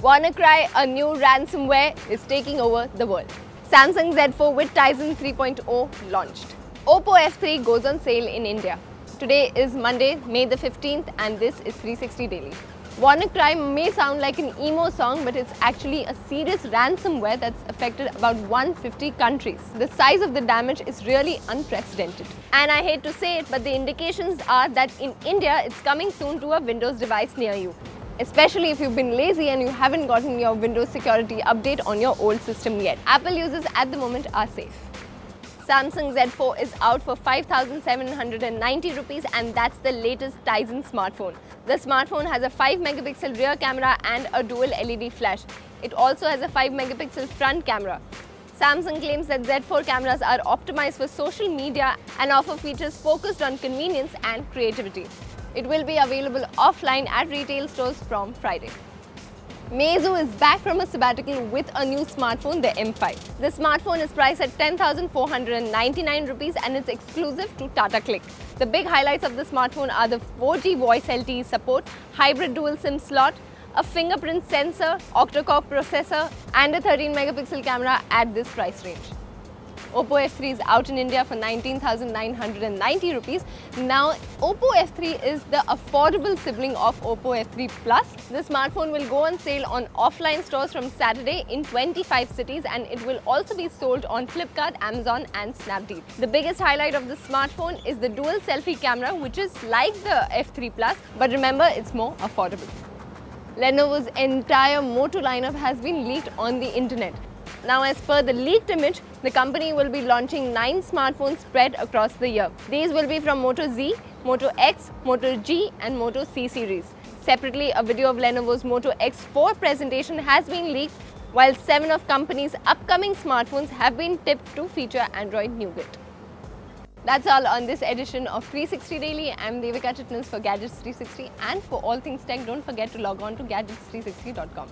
WannaCry, a new ransomware, is taking over the world. Samsung Z4 with Tizen 3.0 launched. Oppo F3 goes on sale in India. Today is Monday, May the 15th, and this is 360 Daily. WannaCry may sound like an emo song, but it's actually a serious ransomware that's affected about 150 countries. The size of the damage is really unprecedented. And I hate to say it, but the indications are that in India, it's coming soon to a Windows device near you. Especially if you've been lazy and you haven't gotten your Windows security update on your old system yet. Apple users at the moment are safe. Samsung Z4 is out for 5,790 rupees, and that's the latest Tizen smartphone. The smartphone has a 5 megapixel rear camera and a dual LED flash. It also has a 5 megapixel front camera. Samsung claims that Z4 cameras are optimized for social media and offer features focused on convenience and creativity. It will be available offline at retail stores from Friday. Meizu is back from a sabbatical with a new smartphone, the M5. The smartphone is priced at 10,499 rupees and it's exclusive to Tata Click. The big highlights of the smartphone are the 4G voice LTE support, hybrid dual SIM slot, a fingerprint sensor, octa-core processor, and a 13 megapixel camera at this price range. Oppo F3 is out in India for 19,990 rupees. Now, Oppo F3 is the affordable sibling of Oppo F3 Plus. The smartphone will go on sale on offline stores from Saturday in 25 cities, and it will also be sold on Flipkart, Amazon and Snapdeal. The biggest highlight of the smartphone is the dual selfie camera, which is like the F3 Plus, but remember, it's more affordable. Lenovo's entire Moto lineup has been leaked on the internet. Now, as per the leaked image, the company will be launching 9 smartphones spread across the year. These will be from Moto Z, Moto X, Moto G and Moto C series. Separately, a video of Lenovo's Moto X4 presentation has been leaked, while 7 of company's upcoming smartphones have been tipped to feature Android Nougat. That's all on this edition of 360 Daily. I'm Devika Chitnis for Gadgets 360, and for all things tech, don't forget to log on to gadgets360.com.